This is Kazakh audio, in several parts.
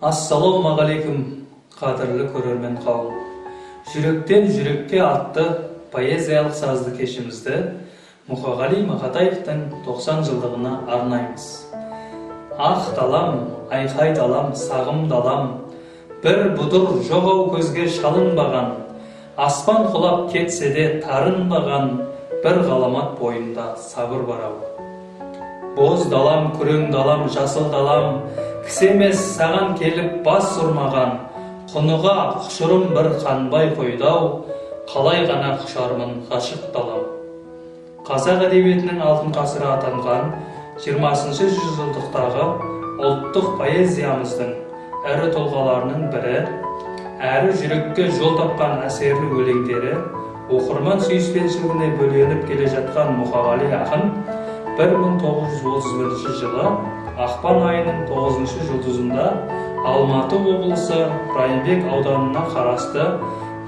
Ассалаумағалейкум, қадірлі көрермен қауым. Жүректен жүрекке атты поэзиялық сазды кешімізді Мұқағали Мақатаевтың 90 жылдығына арнаймыз. Ақ далам, айқай далам, сағым далам, бір бұдыр жоғау көзге шалынбаған, аспан құлап кетсе де тарынбаған, бір ғаламат бойында сабыр барау. Боз далам, күрең далам, жасыл далам, кісі емес саған келіп бас ұрмаған, құныға құшырым бір қанбай қойдау, қалай ғана құшармын ғашық далам. Қазақ әдебиетінің алтын ғасыры атанған 20-шы жүзжылдықтағы ұлттық поэзиямыздың әрі тұлғаларының бірі, әрі жүрекке жол тапқан әсерлі өлеңдері, оқырман сүйіспеншілігіне бөленіп келе жатқан Мұқағали ақын 1931 жылы ақпан айының 9-шы жұлдызында Алматы облысы Райымбек ауданына қарасты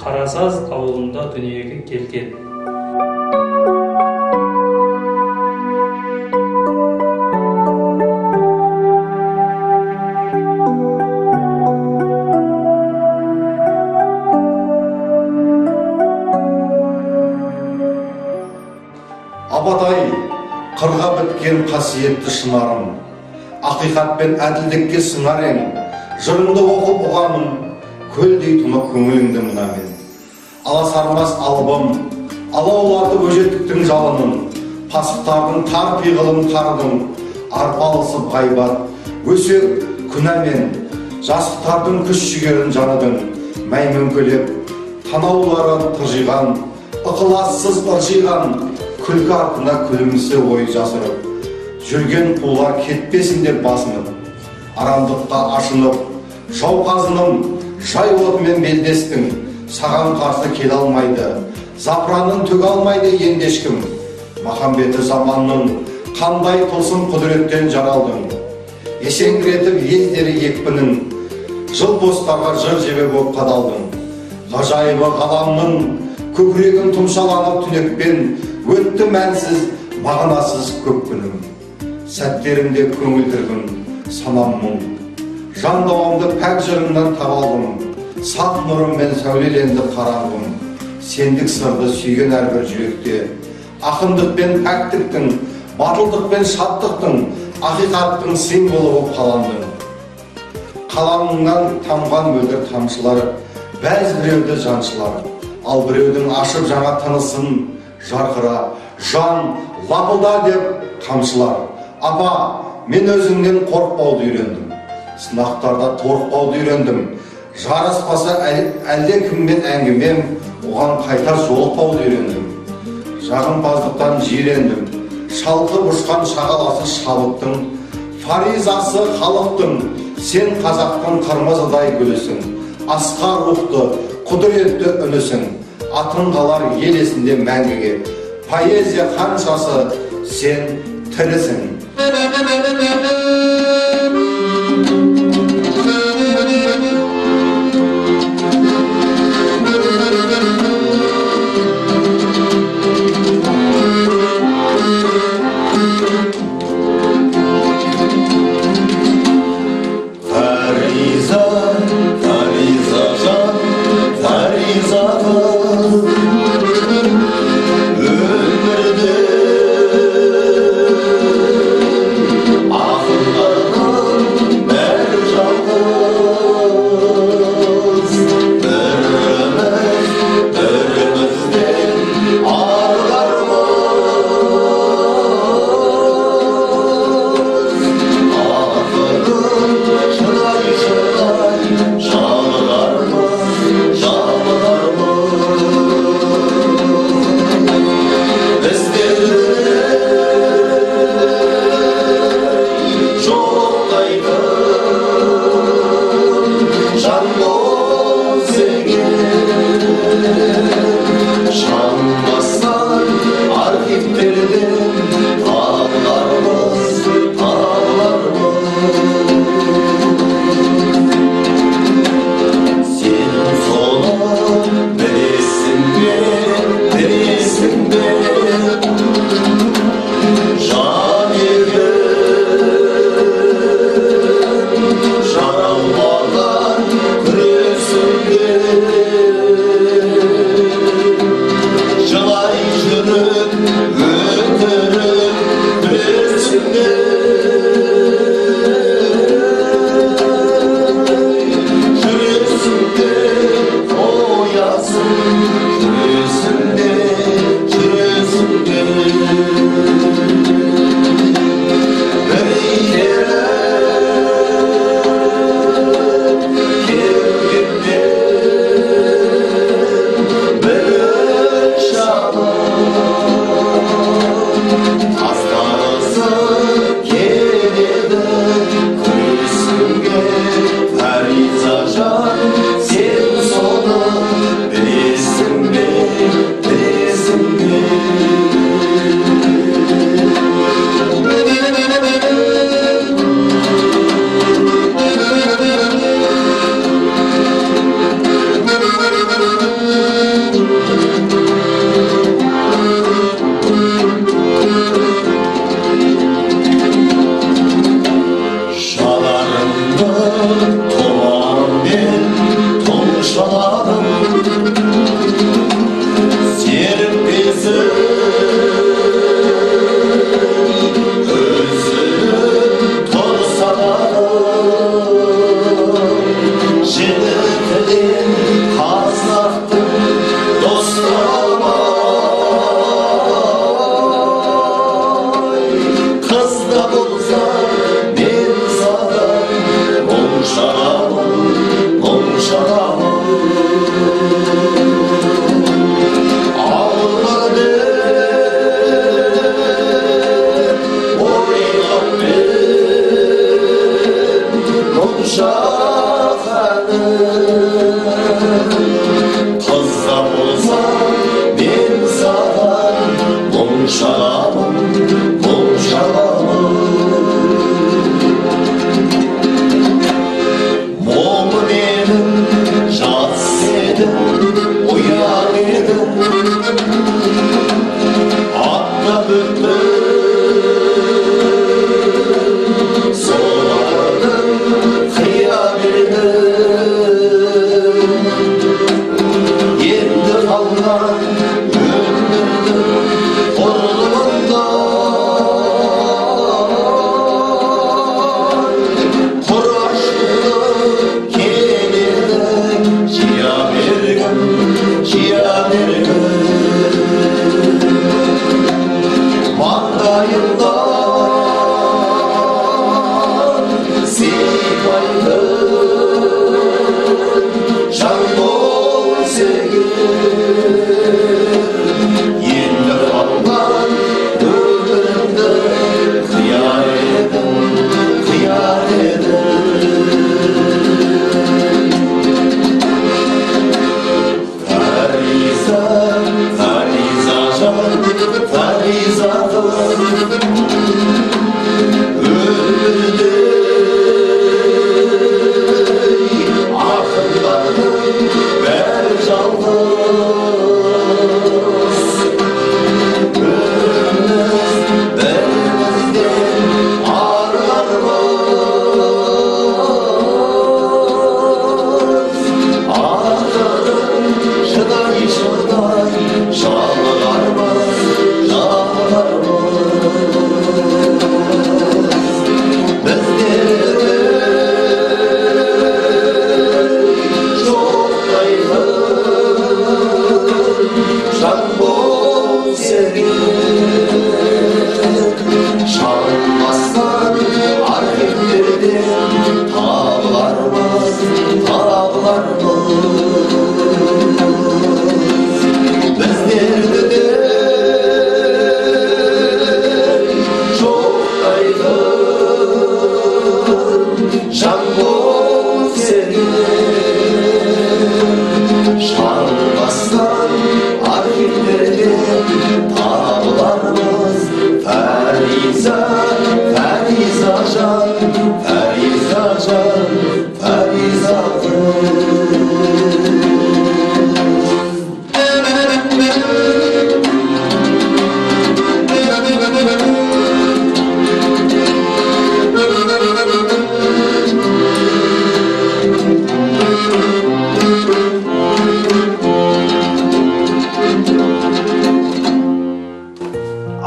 Қарасаз ауылында дүниеге келген. Абатай, қырға біткен қасиетті шынарым, ақиқат пен әділдікке сыңар ең, жырыңды оқып ұғамын, көлдей тұнық көңіліңді мына мен. Аласармас албым, алауларды өжеттіктің жалынын, пасықтардың тар пиғылын қарыдың, арпалысып ғайбат, өсек күнәмен, жасықтардың күш жігерін жаныдың, мәймөңкелеп, танаулары тыржиған, ықылассыз ыржиған, күлкі артына күлімсі ой жасырып, жүрген қулар кетпесіндер басынып, арамдыққа ашынып, жауқазыным, жай отымен белдестің, саған қарсы келе алмайды, запыранын төге алмайды енді ешкім. Махамбеті заманның қандай тылсым құдіреттен жаралдың, есеңгіретіп елдері екпінің, жыл постарға жыр жебе боп қадалдың. Ғажайыбы ғаламның көкірегін тұмшаланып түнекпен, өтті мәнсіз, мағынасыз көп күнім. Сәттерімде көңілдіргін, санам мұң. Жан дауамды пәк жырыңнан табалдым, сақ нұрыммен сәулеленді қараңғым. Сендік сырды сүйген әрбір жүректе, ақындық пен пәктіктің, батылдық пен шаттықтың, ақиқаттың символы болып қаландың. Қаламыңнан тамған мөлдір тамшылар, бәз біреуді жаншылар, ал біреудің ашып жаңа тынысын, жарқыра, жан, лапылда деп қамшылар. Апа, мен өзіңнен қорықпауды үйрендім, сынақтарда торықпауды үйрендім. Жараспаса әлде кіммен әңгімем, оған қайтар жолықпауды үйрендім. Жағымпаздықтан жирендім, шалқып ұшқан шағаласы шабыттың, фаризасы халықтың, сен қазақтың қырмызыдай гүлісің, асқар рухты, құдіретті үнісің, атын қалар ел есінде мәңгіге, поэзия қаншасы, сен тірісің. Ақындардан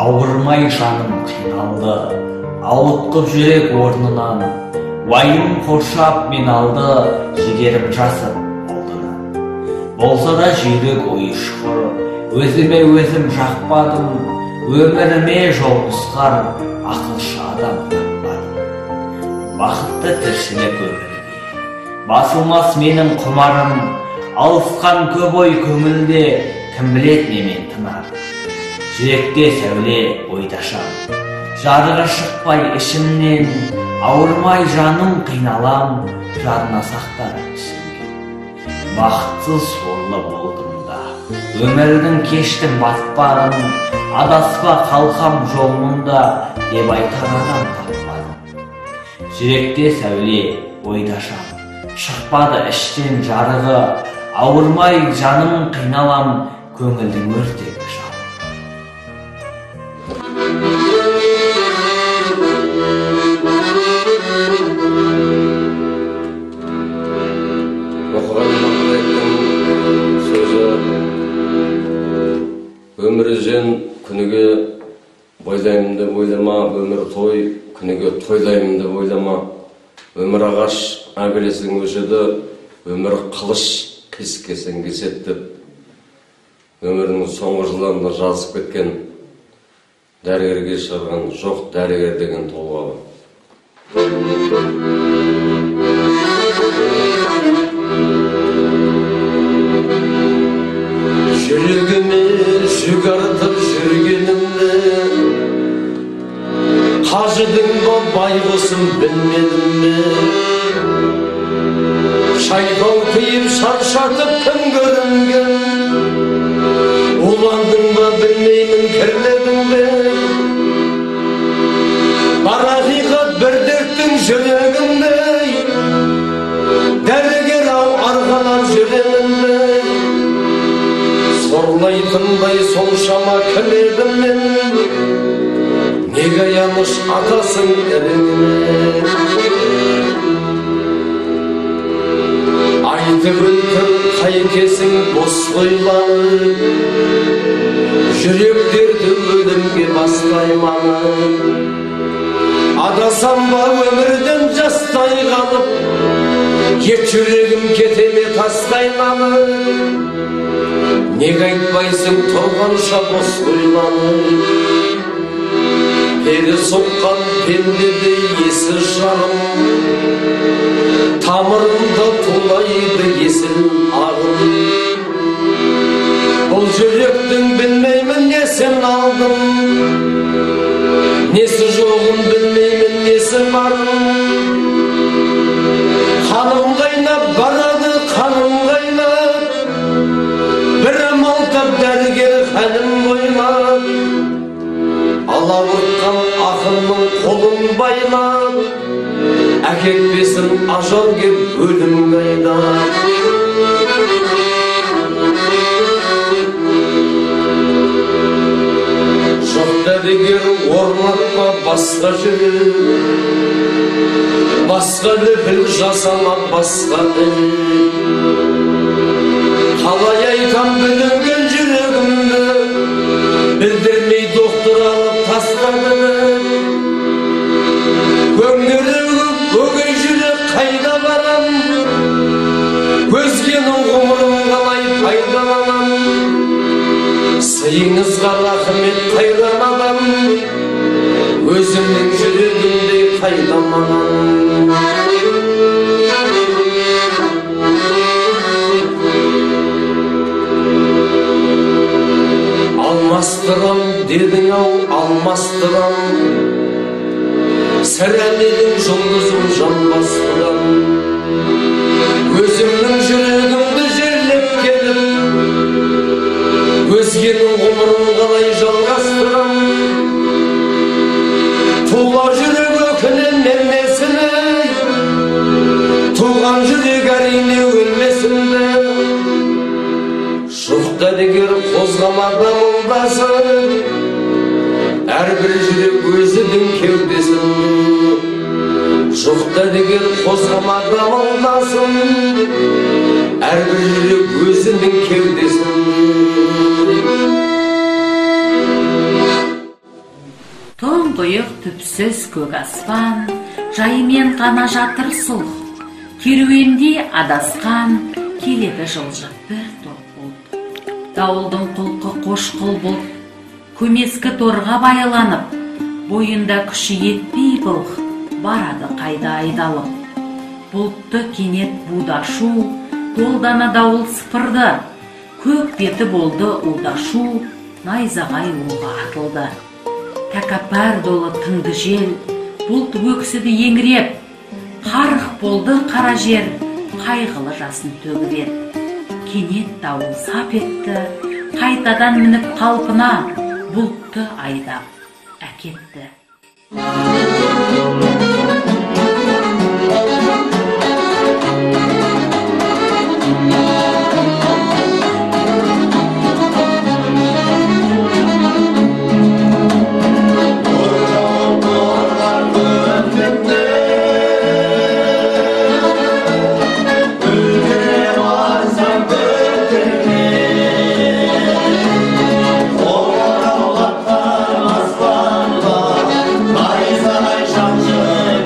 Ауырмай жаным қиналды, ауытқып жүрек орнынан, уайым қоршап мен алды, жігерім жасып алдынан. Болса да жүйрік ойы шұқыр, өзіме өзім жақпадым, өміріме жол нұсқар, ақылшы адам таппадым. Бақытты тіршілік өмірге, басылмас менің құмарым, алысқан көп ой көңілде, кім білет немен тынар. Жүректе сәуле ойдашам, жарығы шықпай ішімнен, ауырмай жаным қиналам, жарына сақтар ішімге. Бақытсыз сорлы болдым да, өмірдің кештім батпағын, адаспа қалқам жолында, деп айтар адам таппадым. Жүректе сәуле ойдашам, шықпады іштен жарығы, ауырмай жаным қиналам, көңілдің өртегі жау. Өміржен күніге бойлаймын деп ойлама, өмір той күніге тойлаймын деп ойлама. Өмір ағаш әбелесің өшеді, өмір қылыш кескесең кесет деп. Өмірінің соңғы жылдарында жазып кеткен, дәрігерге шығарған жоқ дәрігер деген толғауы. Жүрегіме жүк артып жүргенімді, қажыдың ба байғұсым білмедім бе? Шайқау тиіп шаршатып кім көрінген, уландың ба білмеймін кірледің бе бар ақиқат бір дерттің жүрегімде дәрігер ау арғалап жүремін бе сорлайтындай соншама кіледім мен неге аяныш атасың ерегіме айтып өлтір қайтесің бос ойланып жүректерді өлімге бастайманы адасам ба өмірден жастай қалып ет жүрегім кете ме тастайнанып неге айтпайсың тұрғанша бос ойланып пері соққан пендедей есі жарым тамырында тулайды есіл ағым бұл жүректің білмеймін несін алдым несі жоғын білмеймін несі барын қаным қайнап барады қаным қайнап бір амалтап дәрігер хәлім қойнап алауытқан ақынның қолын байлап әкетпесін ажал кеп өлім қайнап жоқ дәрігер орнатма басқа жүрек басқа лүпіл жасама басқа діл қалай айтам бүлінген жүрегімді білдірмей доктор алып тастады көңілі өгей жүрек қайда барам өзгенің ғұмырын қалай пайдаланам сыйыңызға рахмет қайран адам өзімнің жүрегімдей қайдаманам алмастырам дедің ау алмастырам сірә менің жұлдызым жанбастырам өзімнің жүрегімді жерлеп келіп өзгенің ғұмырын қалай жалғастырам тула жүрек өкінен несіне туған жүрек әрине өлмесінде жоқ дәрігер қозғамада мұңдасын әрбір жүрек өзінің кеудесін жоқ дәрігер қозғамада мұңдасын әрбір жүрек өзінің кеудесін тұңғиық түпсіз көк аспан жайымен ғана жатыр сұлқ керуенде адасқан келеді жылжып бір топ бұлт дауылдың құлқы қошқыл бұлт көмескі торға байланып бойында күші етпей былқ барады қайда айдалып бұлтты кенет будашу долдана дауыл сыпырды көк беті болды удашу найзағай оғы атылды тәкаппар долы тыңды жел бұлт өксіді еңіреп қарық болды қара жер қайғылы жасын төгіп еді кенет дауыл сап етті қайтадан мініп қалпына бұлтты айдап әкетті Aslanlar, Bayzay şamcı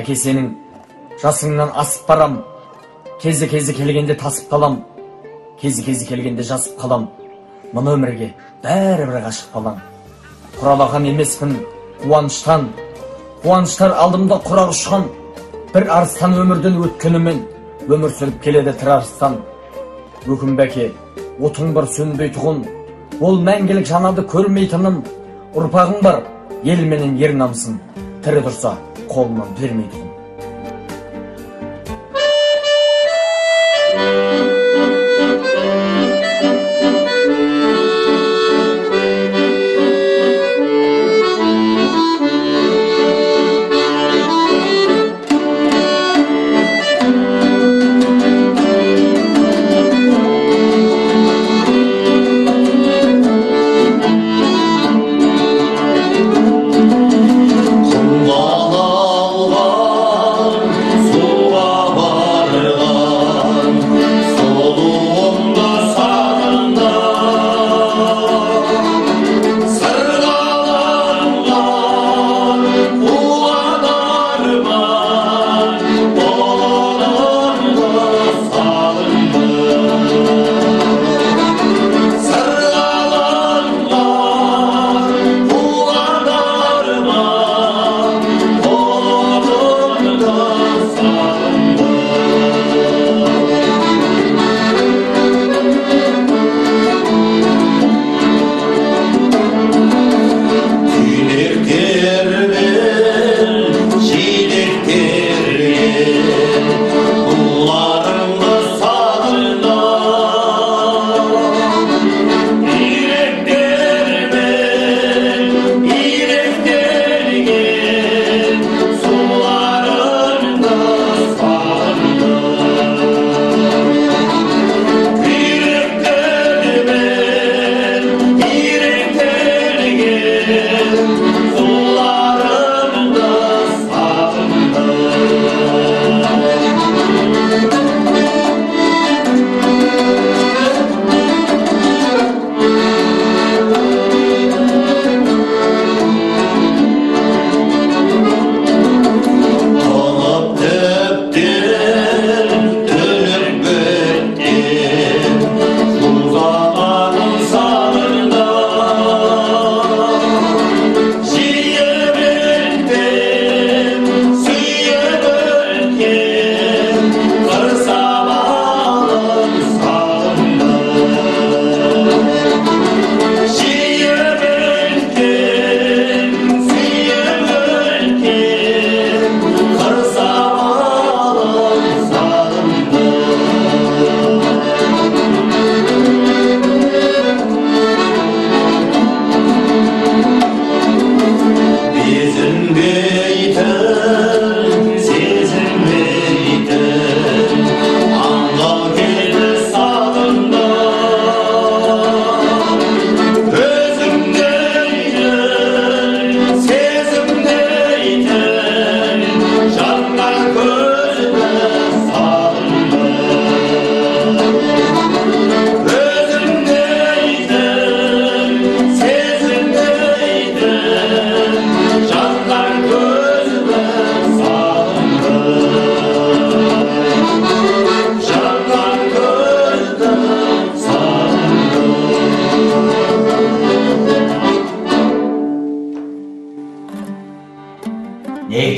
Әке, сенің жасыңнан асып барам, кезі келгенде тасып қалам, кезі келгенде жасып қалам, мұны өмірге бәрібір ғашық қалам. Құралаған емеспін қуаныштар алдымда құрақ ұшқан, бір арыстан өмірден өткенімен, өмір сүріп келеді тір арыстан. Өкінбе әке, отың бар сөнбей тұғын, ол мәңгілік жанады көрмейтінім. Ұрпағың бар, ел менен ер намысын, тірі тұрса қолынан бермей тұғын.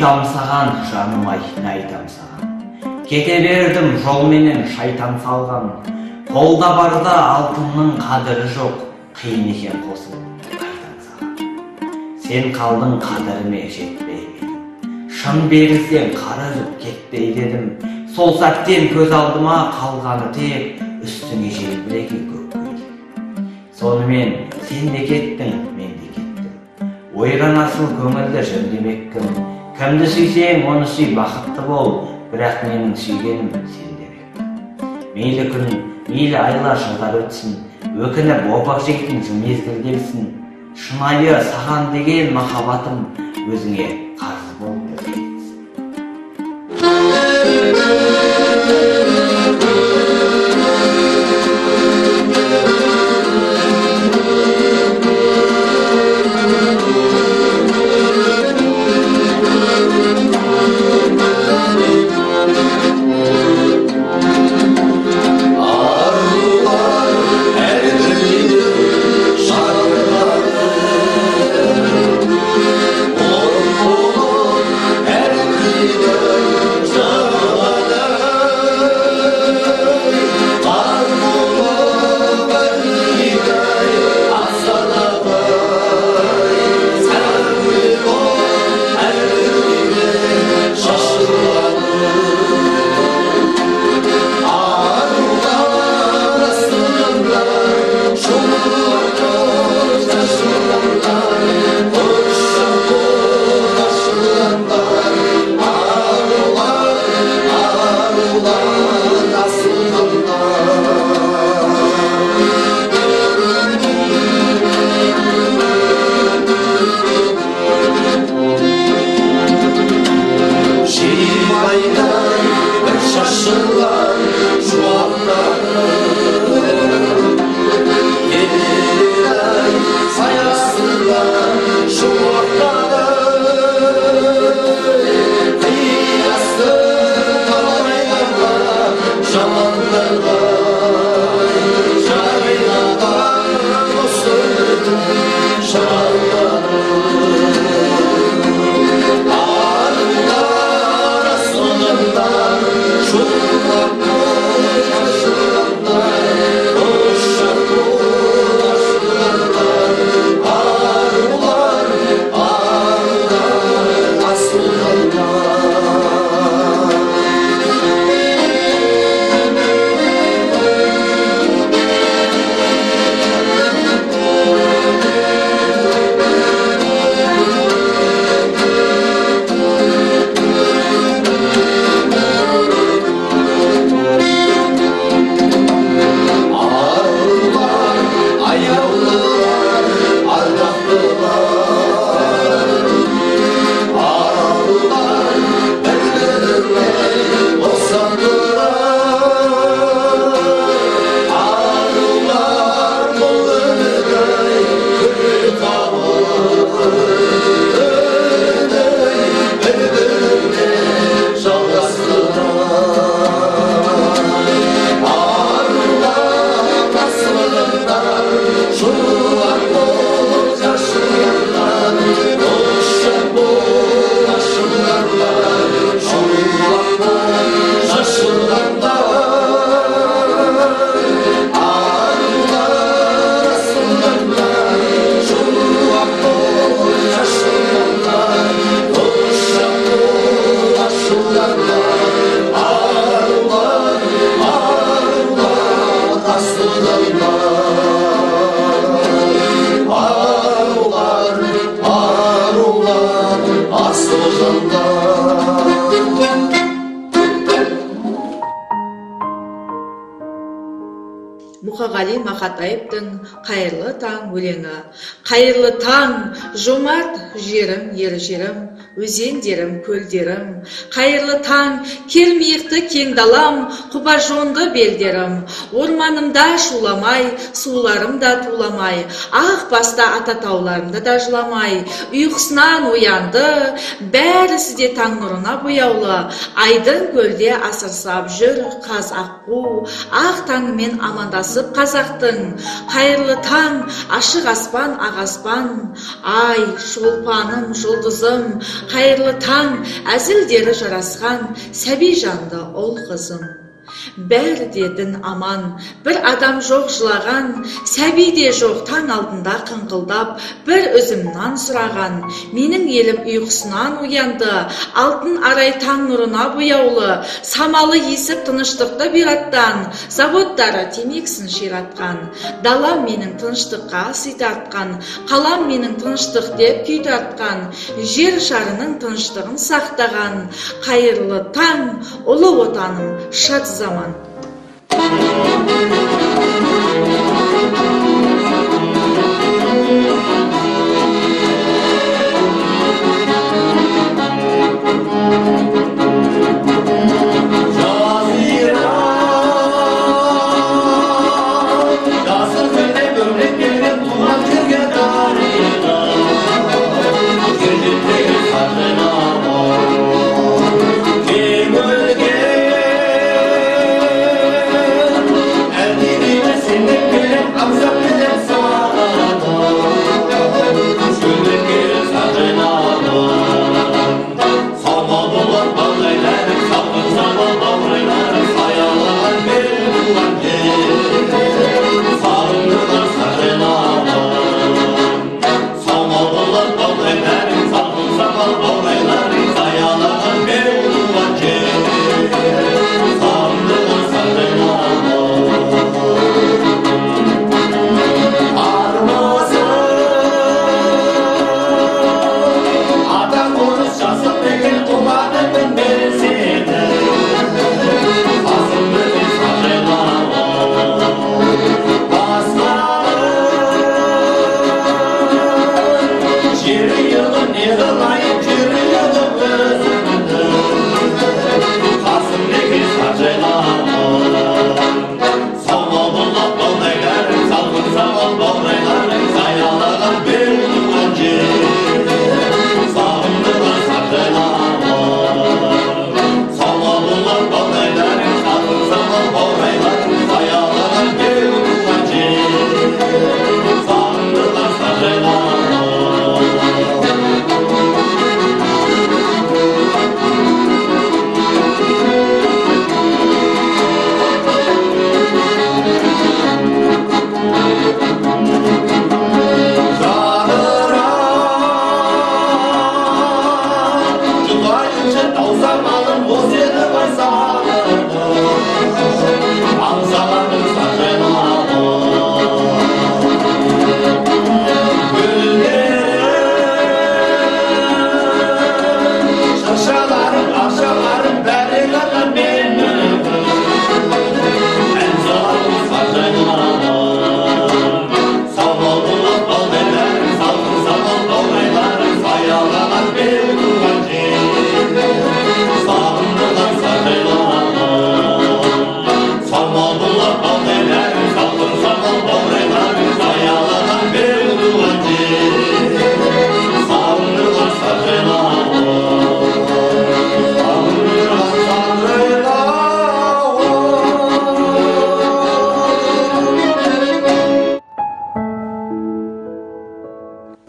айтам саған, жаным ай, не айтам саған. Кете бердім жолменен шайтан салған. Қолда барда алтынның қадірі жоқ, қиын екен қосылып қайтам саған. Сен қалдың қадіріме жетпей едім. Шын берілсең қара үзіп кетпей дедім. Сол сәттен көз алдыма қалғаны тек үстіңе желбіреген көк көйлек. Сонымен сен де кеттің, мен де кеттім. Ойран асыл көңілді жөндемеккім. Кімді сүйсең, оны сүй, бақытты бол, бірақ менің сүйгенім сен демек. Мейлі күн, мейлі айлар жылдар өтсін, өкініп опақ жейтін мезгіл келсін. Шынайы саған деген махаббатым өзіңе қарыз болып кетсін. Мұқағали Мақатаевтың «Қайырлы таң» өлеңі. Қайырлы таң, жомарт жерім, ер жерім, өзендерім, көлдерім. Қайырлы таң, кермиықты кең далам, құбажонды белдерім. Орманымда шуламай, суларымда туламай, ақ баста ататауларымда да жыламай. Ұйқысынан оянды, бәрісі де таң нұрына бояулы. Айдын көлде асырсап жүр қаз аққу, ақ таңымен амандасып қазақтың. Қайырлы таң, ашық аспан, ақ аспан, ай, шолпаным, жұлдызым. Қайырлы таң, әзілдері жарасқан, сәби жанды ұл қызым. Бәрі де дін аман, бір адам жоқ жылаған, сәби де жоқ таң алдында қыңқылдап, бір үзім нан сұраған. Менің елім ұйқысынан оянды, алтын арай таң нұрына бояулы, самалы есіп тыныштықты бираттан, заводтары темексін ширатқан. Далам менің тыныштыққа сый тартқан, қалам менің тыныштық деп күй тартқан, жер шарының тыныштығын сақтаған. Қайырлы таң, ұлы отаным, шат заман. And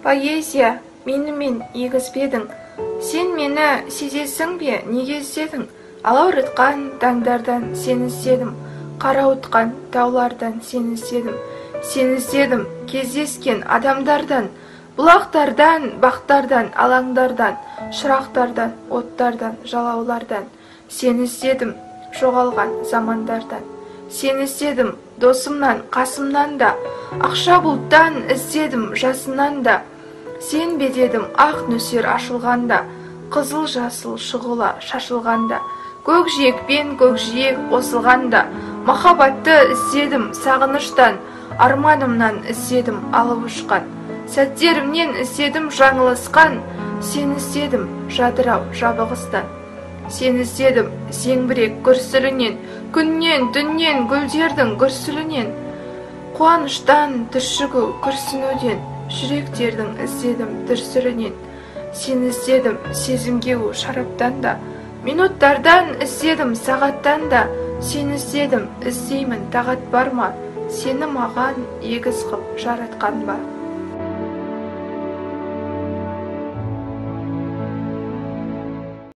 Поэзия, менімен егізбедің. Сен мені сезесің бе, неге іздедің? Алауратқан таңдардан сені іздедім, қарауытқан таулардан сені іздедім. Сені іздедім кездескен адамдардан, бұлақтардан, бақтардан, алаңдардан, шырақтардан, оттардан, жалаулардан. Сені іздедім жоғалған замандардан. Сені іздедім досымнан, қасымнан да, ақша бұлттан іздедім жасынан да. Сен бе дедім ақ нөсер ашылғанда, қызыл жасыл шұғыла шашылғанда, көкжиекпен көкжиек қосылғанда, махаббатты іздедім сағыныштан, арманымнан іздедім алып ұшқан, сәттерімнен іздедім жаңылысқан. Сені іздедім жадырау жабығыстан. Сені іздедім зеңбірек күрсілінен, күннен түннен гүлдердің күрсілінен, қуаныштан түршігу күрсінуден, жүректердің іздедім дүрсілінен. Сені іздедім сезімгеу шараптан да, минуттардан іздедім сағаттан да. Сені іздедім іздеймін тағат бар ма, сені маған егіз қып жаратқан ба?